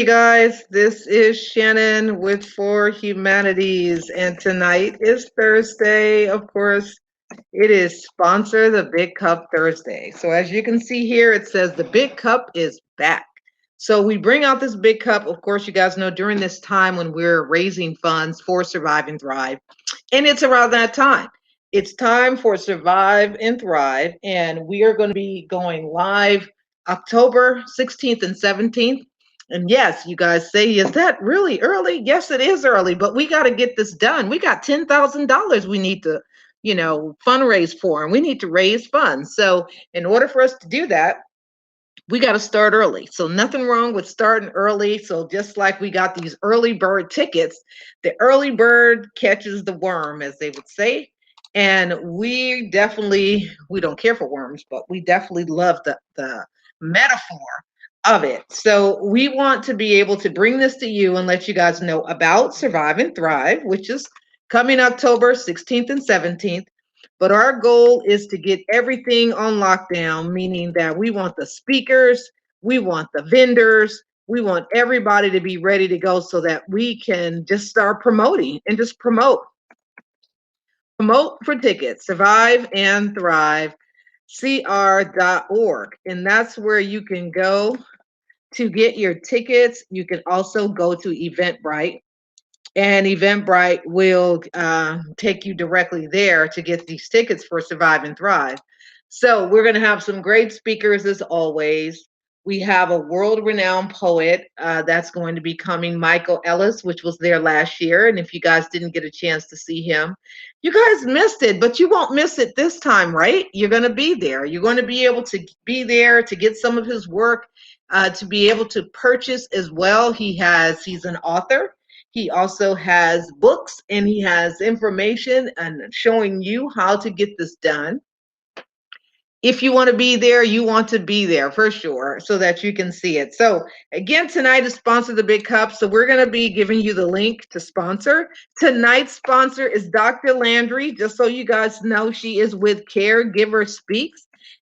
Hey guys, this is Shannon with For Humanities, and tonight is Thursday. Of course, it is Sponsor the Big Cup Thursday. So, as you can see here, it says the Big Cup is back. So, we bring out this big cup, of course, you guys know during this time when we're raising funds for Survive and Thrive, and it's around that time. It's time for Survive and Thrive, and we are going to be going live October 16th and 17th. And yes, you guys say, is that really early? Yes, it is early, but we got to get this done. We got $10,000 we need to, fundraise for, and we need to raise funds. So, in order for us to do that, we got to start early. So, nothing wrong with starting early. So, just like we got these early bird tickets, the early bird catches the worm, as they would say. And we don't care for worms, but we definitely love the metaphor of it. So we want to be able to bring this to you and let you guys know about Survive and Thrive, which is coming October 16th and 17th. But our goal is to get everything on lockdown, meaning that we want the speakers, we want the vendors, we want everybody to be ready to go so that we can just start promoting and just promote. Promote for tickets, Survive and Thrive, cr.org. And that's where you can go to get your tickets. You can also go to Eventbrite, and Eventbrite will take you directly there to get these tickets for Survive and Thrive. So we're going to have some great speakers as always. We have a world-renowned poet that's going to be coming, Michael Ellis, which was there last year. And if you guys didn't get a chance to see him, you guys missed it, but you won't miss it this time, right? You're going to be there. You're going to be able to be there to get some of his work, to be able to purchase as well. He's an author. He also has books, and he has information and showing you how to get this done. If you want to be there, you want to be there for sure so that you can see it. So again, tonight is Sponsor the Big Cup. So we're going to be giving you the link to sponsor. Tonight's sponsor is Dr. Landry. Just so you guys know, she is with Caregiver Speaks,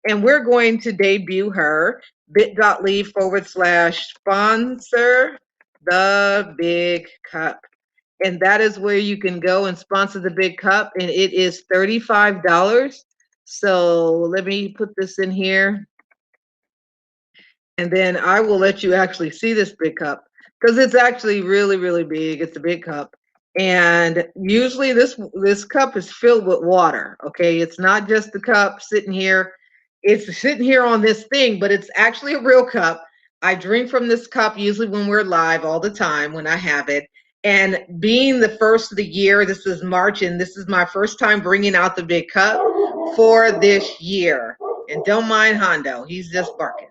and we're going to debut her bit.ly/sponsor the Big Cup. And that is where you can go and sponsor the Big Cup, and it is $35. So let me put this in here, and then I will let you actually see this big cup because it's actually really, really big. It's a big cup. And usually this cup is filled with water. Okay. It's not just the cup sitting here. It's sitting here on this thing, but it's actually a real cup. I drink from this cup usually when we're live all the time when I have it. And being the first of the year, this is March, and this is my first time bringing out the big cup for this year. And don't mind Hondo, he's just barking.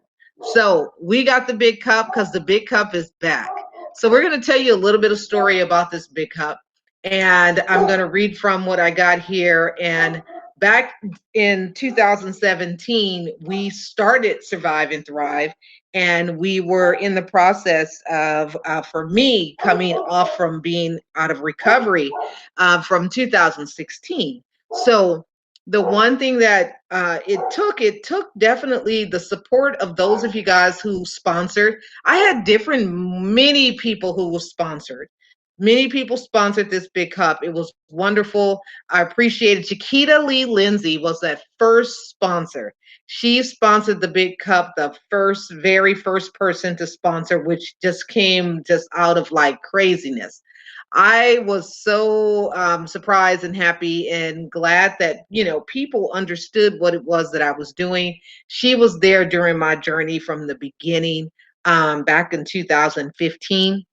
So we got the big cup because the big cup is back. So we're going to tell you a little bit of story about this big cup. And I'm going to read from what I got here. And back in 2017, we started Survive and Thrive. And we were in the process of, for me, coming off from being out of recovery from 2016. So the one thing that it took definitely the support of those of you guys who sponsored. I had many people who were sponsored. Many people sponsored this big cup. It was wonderful. I appreciated Chiquita Lee Lindsay was that first sponsor. She sponsored the big cup, the very first person to sponsor, which just came just out of like craziness. I was so surprised and happy and glad that, people understood what it was that I was doing. She was there during my journey from the beginning, back in 2015.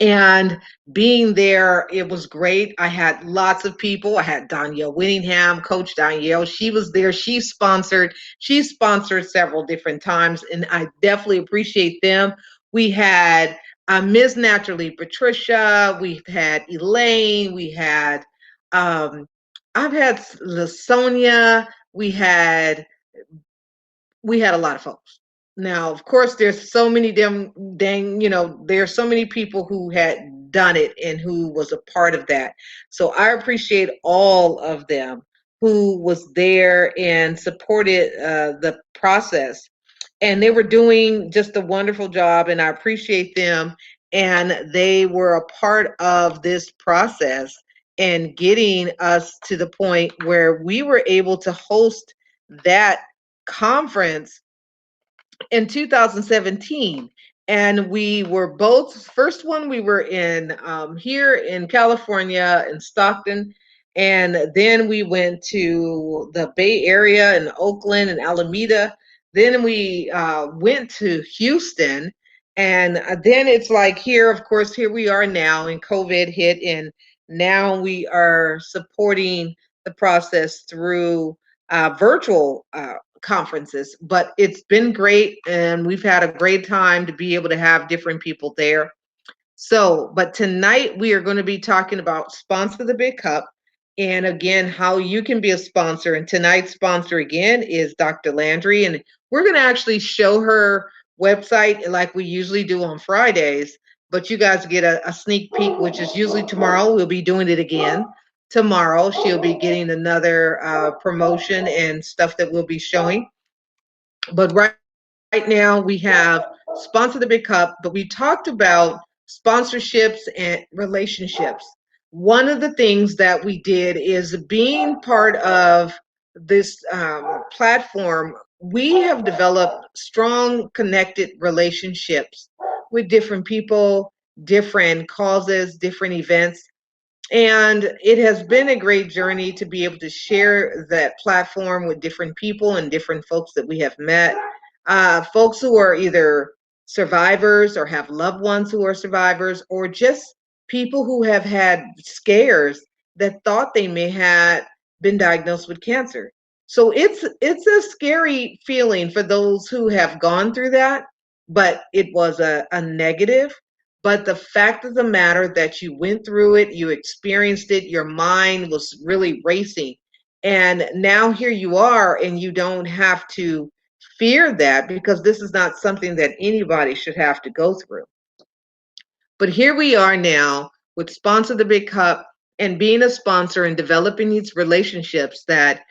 And being there, it was great. I had lots of people. I had Danielle Whittingham, Coach Danielle. She was there. She sponsored several different times, and I definitely appreciate them. We had Ms. Naturally Patricia. We've had Elaine. I've had Lasonia. We had a lot of folks. Now, of course, there's so many there's so many people who had done it and who was a part of that. So I appreciate all of them who was there and supported the process. and they were doing just a wonderful job, and I appreciate them. And they were a part of this process and getting us to the point where we were able to host that conference in 2017. And we were both, first one we were in here in California in Stockton, and then we went to the Bay Area in Oakland and Alameda. Then we went to Houston, and then it's like here, of course, here we are now, and COVID hit, and now we are supporting the process through virtual conferences. But it's been great, and we've had a great time to be able to have different people there. So, but tonight we are going to be talking about Sponsor the Big Cup, and again, how you can be a sponsor. And tonight's sponsor again is Dr. Landry, and we're going to actually show her website like we usually do on Fridays. But you guys get a sneak peek, which is usually tomorrow. We'll be doing it again tomorrow. She'll be getting another promotion and stuff that we'll be showing. But right now we have Sponsor the Big Cup, but we talked about sponsorships and relationships. One of the things that we did is being part of this platform, we have developed strong connected relationships with different people, different causes, different events. And it has been a great journey to be able to share that platform with different people and different folks that we have met. Folks who are either survivors or have loved ones who are survivors, or just people who have had scares that thought they may have been diagnosed with cancer. So it's a scary feeling for those who have gone through that, but it was a negative. But the fact of the matter that you went through it, you experienced it, your mind was really racing. And now here you are, and you don't have to fear that, because this is not something that anybody should have to go through. But here we are now with Sponsor the Big Cup, and being a sponsor and developing these relationships that,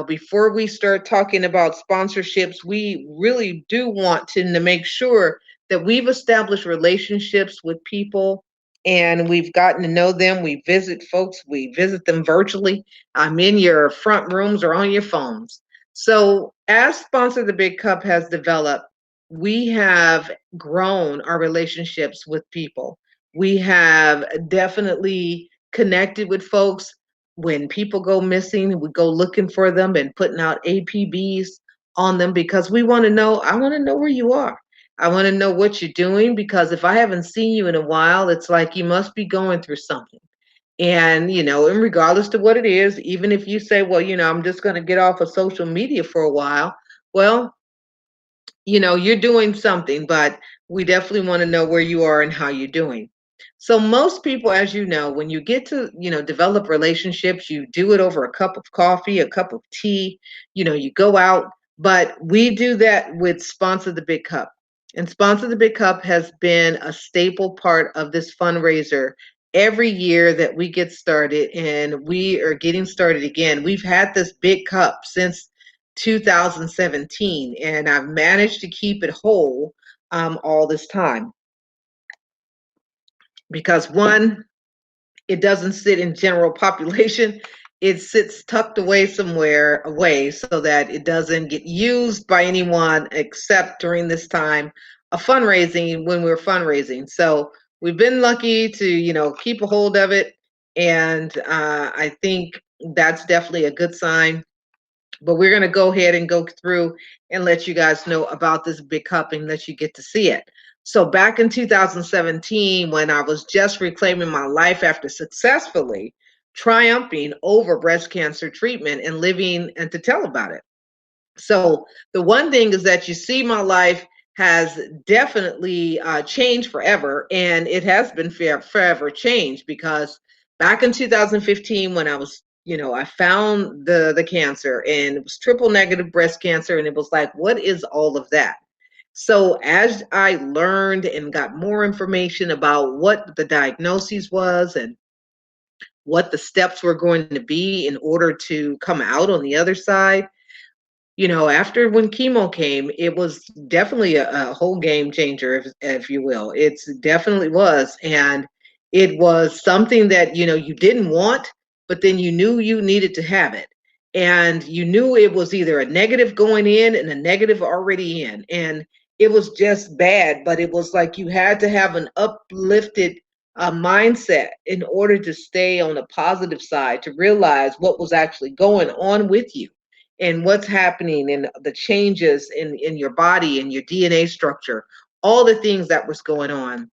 before we start talking about sponsorships, we really do want to make sure that we've established relationships with people and we've gotten to know them. We visit folks, we visit them virtually. I'm in your front rooms or on your phones. So, as Sponsor the Big Cup has developed, we have grown our relationships with people. We have definitely connected with folks. When people go missing, we go looking for them and putting out APBs on them, because we want to know, I want to know where you are. I want to know what you're doing, because if I haven't seen you in a while, it's like you must be going through something. And regardless to what it is, even if you say, well, I'm just going to get off of social media for a while, well, you're doing something, but we definitely want to know where you are and how you're doing. So most people, as you know, when you get to, develop relationships, you do it over a cup of coffee, a cup of tea, you go out, but we do that with Sponsor the Big Cup. And Sponsor the Big Cup has been a staple part of this fundraiser every year that we get started, and we are getting started again. We've had this big cup since 2017, and I've managed to keep it whole all this time, because one, it doesn't sit in general population. It sits tucked away somewhere away so that it doesn't get used by anyone except during this time of fundraising, when we're fundraising. So we've been lucky to, keep a hold of it. And I think that's definitely a good sign. But we're going to go ahead and go through and let you guys know about this big cup and let you get to see it. So back in 2017, when I was just reclaiming my life after successfully triumphing over breast cancer treatment and living and to tell about it. So the one thing is that you see my life has definitely changed forever, and it has been forever changed, because back in 2015, when I was, I found the cancer, and it was triple negative breast cancer, and it was like, what is all of that? So as I learned and got more information about what the diagnosis was and what the steps were going to be in order to come out on the other side, After when chemo came, it was definitely a whole game changer, if you will. It's definitely was. And it was something that, you didn't want, but then you knew you needed to have it. And you knew it was either a negative going in and a negative already in. And it was just bad, but it was like you had to have an uplifted mindset in order to stay on the positive side, to realize what was actually going on with you and what's happening and the changes in your body and your DNA structure, all the things that was going on.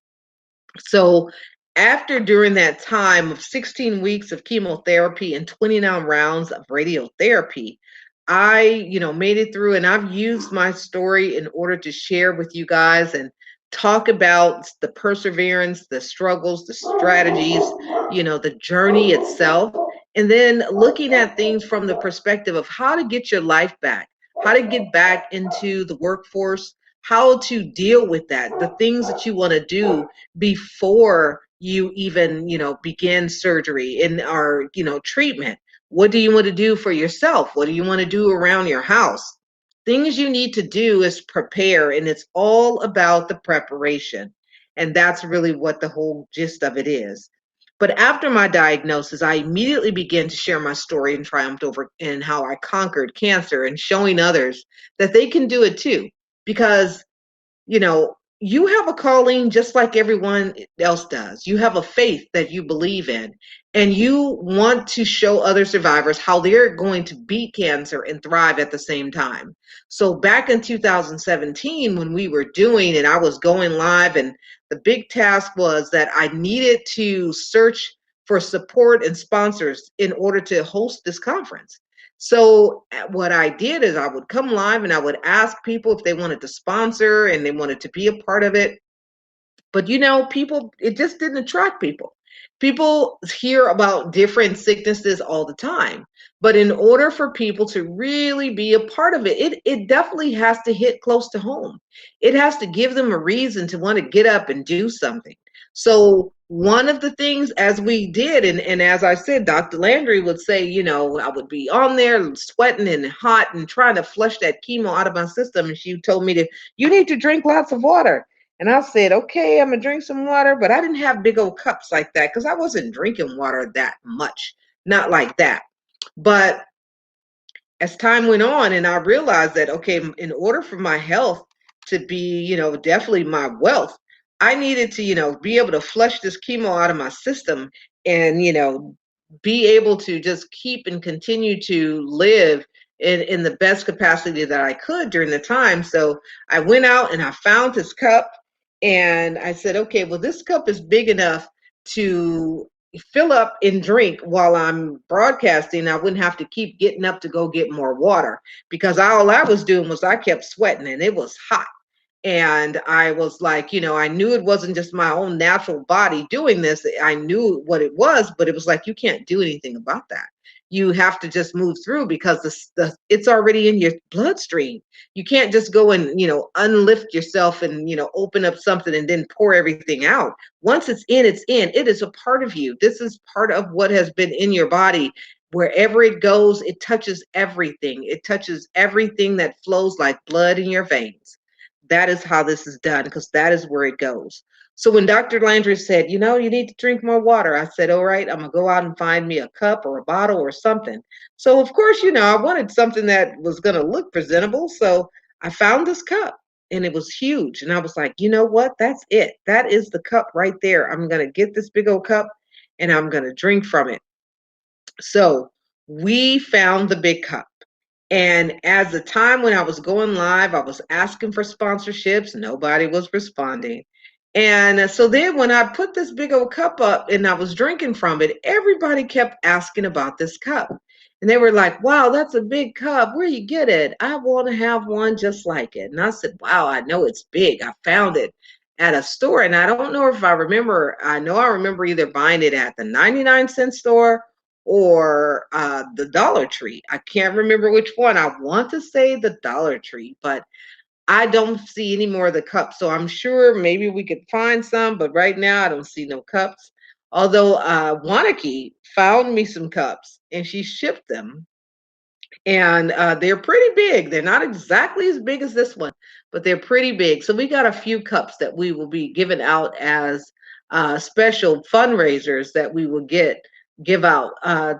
So after during that time of 16 weeks of chemotherapy and 29 rounds of radiotherapy, I, made it through, and I've used my story in order to share with you guys and talk about the perseverance, the struggles, the strategies, the journey itself, and then looking at things from the perspective of how to get your life back, how to get back into the workforce, how to deal with that, the things that you want to do before you even begin surgery and our treatment. What do you want to do for yourself? What do you want to do around your house? Things you need to do is prepare, and it's all about the preparation. And that's really what the whole gist of it is. But after my diagnosis, I immediately began to share my story and triumphed over and how I conquered cancer, and showing others that they can do it too. Because you have a calling just like everyone else does. You have a faith that you believe in, and you want to show other survivors how they're going to beat cancer and thrive at the same time. So back in 2017, when we were doing and I was going live, and the big task was that I needed to search for support and sponsors in order to host this conference. So what I did is I would come live and I would ask people if they wanted to sponsor and they wanted to be a part of it. But people, it just didn't attract people. People hear about different sicknesses all the time. But in order for people to really be a part of it, it definitely has to hit close to home. It has to give them a reason to want to get up and do something. So one of the things as we did, and as I said, Dr. Landry would say, I would be on there sweating and hot and trying to flush that chemo out of my system. And she told me you need to drink lots of water. And I said, okay, I'm gonna drink some water, but I didn't have big old cups like that because I wasn't drinking water that much, not like that. But as time went on, and I realized that, okay, in order for my health to be, definitely my wealth, I needed to, be able to flush this chemo out of my system and, be able to just keep and continue to live in the best capacity that I could during the time. So I went out and I found this cup, and I said, okay, well, this cup is big enough to fill up and drink while I'm broadcasting. I wouldn't have to keep getting up to go get more water, because all I was doing was I kept sweating and it was hot. And I was like, I knew it wasn't just my own natural body doing this. I knew what it was, but it was like, you can't do anything about that. You have to just move through, because it's already in your bloodstream. You can't just go and, unlift yourself and, open up something and then pour everything out. Once it's in, it's in. It is a part of you. This is part of what has been in your body. Wherever it goes, it touches everything. It touches everything that flows like blood in your veins. That is how this is done, because that is where it goes. So when Dr. Landry said, you need to drink more water, I said, all right, I'm going to go out and find me a cup or a bottle or something. So, of course, I wanted something that was going to look presentable. So I found this cup, and it was huge. And I was like, you know what? That's it. That is the cup right there. I'm going to get this big old cup and I'm going to drink from it. So we found the big cup. And as the time when I was going live, I was asking for sponsorships. Nobody was responding. And so then when I put this big old cup up and I was drinking from it, everybody kept asking about this cup. And they were like, wow, that's a big cup. Where you get it? I want to have one just like it. And I said, wow, I know it's big. I found it at a store. And I don't know if I remember, I know I remember either buying it at the 99-cent store or the Dollar Tree. I can't remember which one. I want to say the Dollar Tree, but I don't see any more of the cups. So I'm sure maybe we could find some, but right now I don't see no cups. Although Wanaki found me some cups and she shipped them. And they're pretty big. They're not exactly as big as this one, but they're pretty big. So we got a few cups that we will be giving out as special fundraisers that we will give out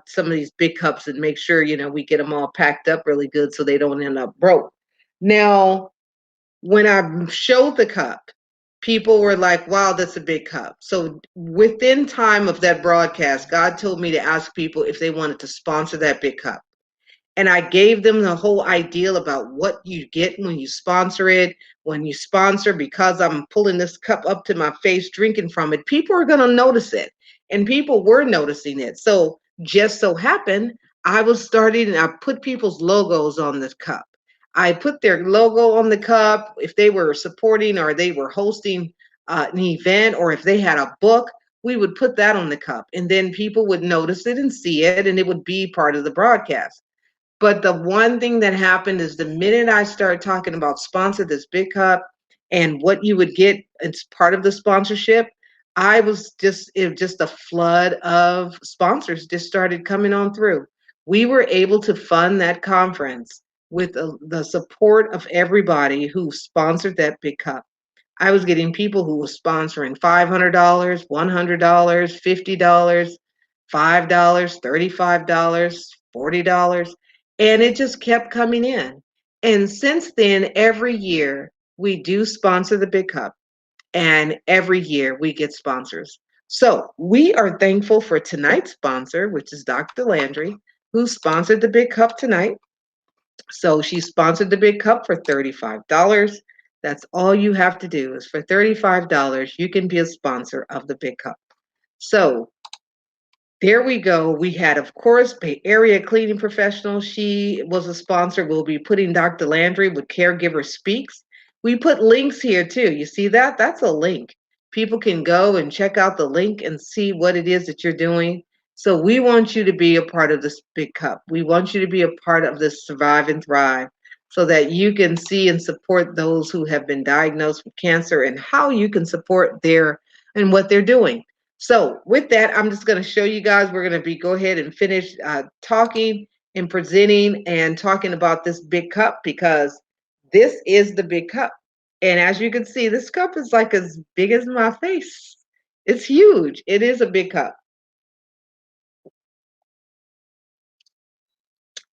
some of these big cups and make sure we get them all packed up really good so they don't end up broke. Now, when I showed the cup, people were like, wow, that's a big cup. So within time of that broadcast, God told me to ask people if they wanted to sponsor that big cup. And I gave them the whole ideal about what you get when you sponsor it. When you sponsor, because I'm pulling this cup up to my face, drinking from it, people are going to notice it. And people were noticing it. So just so happened, I was starting and I put people's logos on the cup. I put their logo on the cup if they were supporting or they were hosting an event, or if they had a book, we would put that on the cup. And then people would notice it and see it, and it would be part of the broadcast. But the one thing that happened is the minute I started talking about sponsor this big cup and what you would get as part of the sponsorship, it was just a flood of sponsors just started coming on through. We were able to fund that conference with the support of everybody who sponsored that big cup. I was getting people who were sponsoring $500, $100, $50, $5, $35, $40, and it just kept coming in. And since then, every year we do sponsor the Big Cup, and every year we get sponsors. So we are thankful for tonight's sponsor, which is Dr. Landry, who sponsored the Big Cup tonight. So she sponsored the Big Cup for $35. That's all you have to do is for $35, you can be a sponsor of the Big Cup. So there we go. We had, of course, Bay Area Cleaning Professional. She was a sponsor. We'll be putting Dr. Landry with Caregiver Speaks. We put links here too. You see that? That's a link. People can go and check out the link and see what it is that you're doing. So we want you to be a part of this big cup. We want you to be a part of this Survive and Thrive so that you can see and support those who have been diagnosed with cancer and how you can support their and what they're doing. So with that, I'm just going to show you guys. We're going to go ahead and finish talking and presenting and talking about this big cup, because this is the big cup. And as you can see, this cup is like as big as my face. It's huge. It is a big cup.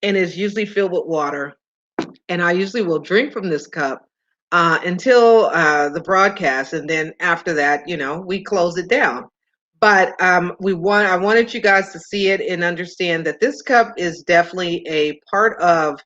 And it's usually filled with water. And I usually will drink from this cup until the broadcast. And then after that, we close it down. But I wanted you guys to see it and understand that this cup is definitely a part of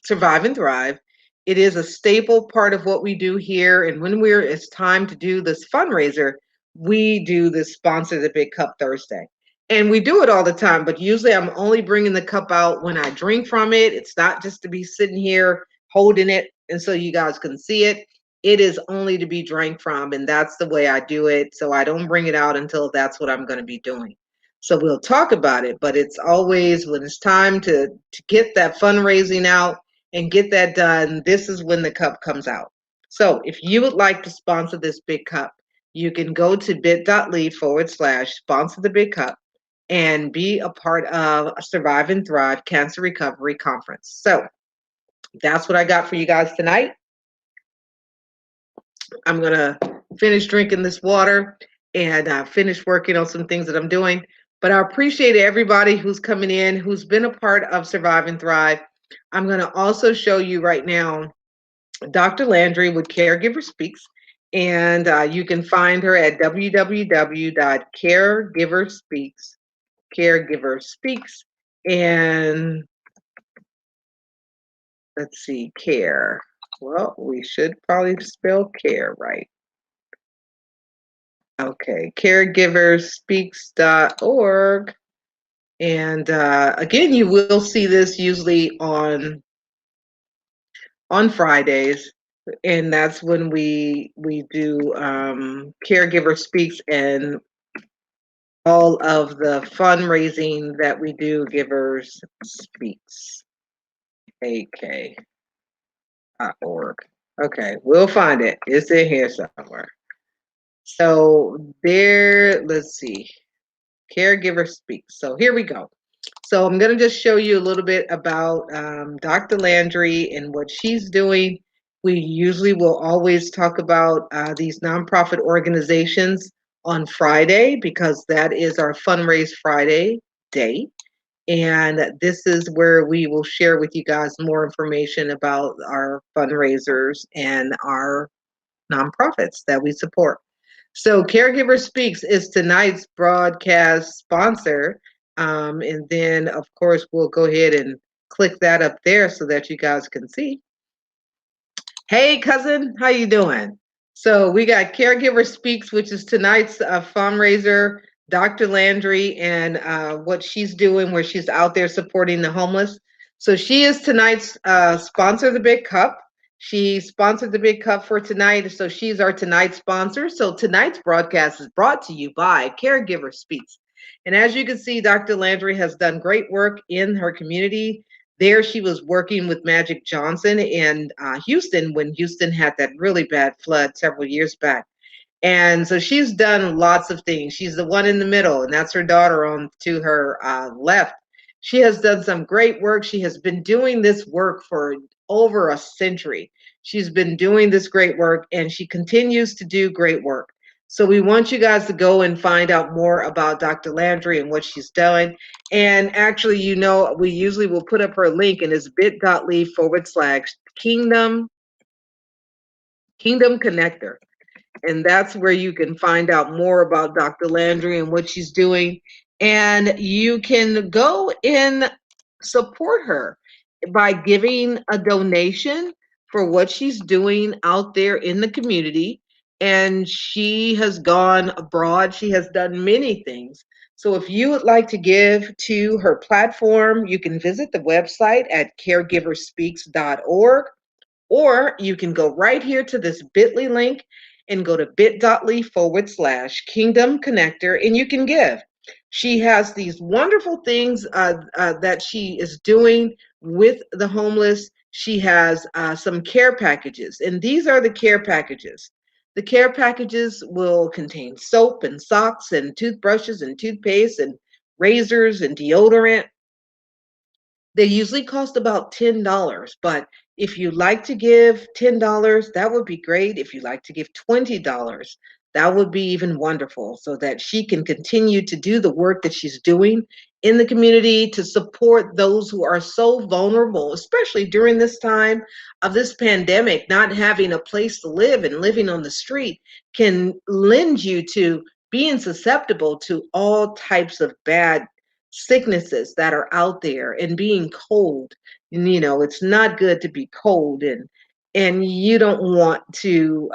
Survive and Thrive. It is a staple part of what we do here. And when it's time to do this fundraiser, we do this Sponsor the Big Cup Thursday. And we do it all the time, but usually I'm only bringing the cup out when I drink from it. It's not just to be sitting here holding it and so you guys can see it. It is only to be drank from, and that's the way I do it. So I don't bring it out until that's what I'm going to be doing. So we'll talk about it, but it's always when it's time to get that fundraising out and get that done, this is when the cup comes out. So if you would like to sponsor this big cup, you can go to bit.ly/sponsor the big cup and be a part of a Survive and Thrive Cancer Recovery Conference. So that's what I got for you guys tonight. I'm going to finish drinking this water and finish working on some things that I'm doing. But I appreciate everybody who's coming in, who's been a part of Survive and Thrive. I'm going to also show you right now Dr. Landry with Caregiver Speaks. And you can find her at www.caregiverspeaks. And let's see, care. Well, we should probably spell care right. Okay, caregiverspeaks.org. And again, you will see this usually on Fridays, and that's when we do Caregiver Speaks and all of the fundraising that we do. Givers Speaks, AK.org. Okay, we'll find it. It's in here somewhere. So there, let's see. Caregiver Speaks. So here we go. So I'm going to just show you a little bit about Dr. Landry and what she's doing. We usually will always talk about these nonprofit organizations on Friday because that is our Fundraise Friday day. And this is where we will share with you guys more information about our fundraisers and our nonprofits that we support. So, Caregiver Speaks is tonight's broadcast sponsor. And then, of course, we'll go ahead and click that up there so that you guys can see. Hey, cousin, how you doing? So we got Caregiver Speaks, which is tonight's fundraiser. Dr. Landry and what she's doing, where she's out there supporting the homeless. So she is tonight's sponsor of the Big Cup. She sponsored the Big Cup for tonight, so she's our tonight's sponsor. So tonight's broadcast is brought to you by Caregiver Speaks. And as you can see, Dr. Landry has done great work in her community. There, she was working with Magic Johnson in Houston when Houston had that really bad flood several years back. And so she's done lots of things. She's the one in the middle, and that's her daughter on to her left. She has done some great work. She has been doing this work for over a century. She's been doing this great work, and she continues to do great work. So we want you guys to go and find out more about Dr. Landry and what she's doing. And actually, we usually will put up her link, and it's bit.ly/Kingdom Connector. And that's where you can find out more about Dr. Landry and what she's doing. And you can go and support her by giving a donation for what she's doing out there in the community. And she has gone abroad. She has done many things. So if you would like to give to her platform, you can visit the website at caregiverspeaks.org. Or you can go right here to this bit.ly link and go to bit.ly/Kingdom Connector, and you can give. She has these wonderful things that she is doing with the homeless. She has some care packages, and these are the care packages. The care packages will contain soap and socks and toothbrushes and toothpaste and razors and deodorant. They usually cost about $10, but if you like to give $10, that would be great. If you like to give $20, that would be even wonderful so that she can continue to do the work that she's doing in the community to support those who are so vulnerable, especially during this time of this pandemic. Not having a place to live and living on the street can lend you to being susceptible to all types of bad sicknesses that are out there, and being cold. And, it's not good to be cold, and you don't want to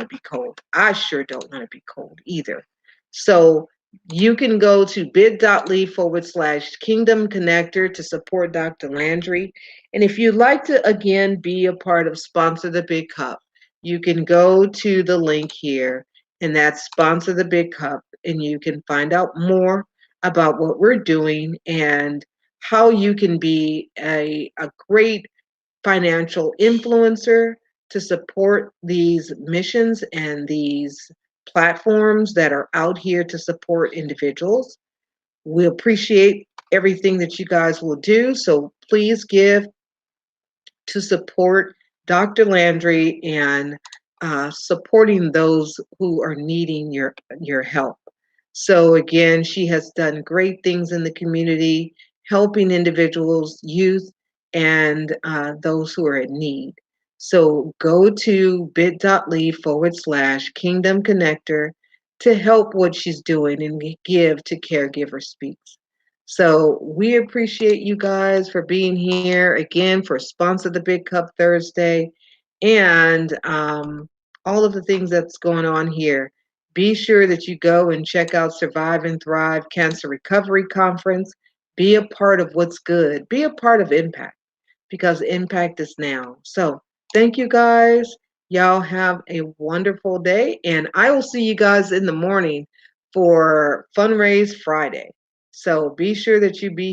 be cold. I sure don't want to be cold either. So you can go to bit.ly/Kingdom Connector to support Dr. Landry. And if you'd like to again be a part of Sponsor the Big Cup, you can go to the link here, and that's Sponsor the Big Cup, and you can find out more about what we're doing and how you can be a great financial influencer to support these missions and these platforms that are out here to support individuals. We appreciate everything that you guys will do. So please give to support Dr. Landry and supporting those who are needing your help. So again, she has done great things in the community, helping individuals, youth, and those who are in need. So go to bit.ly/Kingdom Connector to help what she's doing and give to Caregiver Speaks. So we appreciate you guys for being here again for Sponsor the Big Cup Thursday and all of the things that's going on here. Be sure that you go and check out Survive and Thrive Cancer Recovery Conference. Be a part of what's good. Be a part of impact because impact is now. So thank you guys. Y'all have a wonderful day. And I will see you guys in the morning for Fundraise Friday. So be sure that you be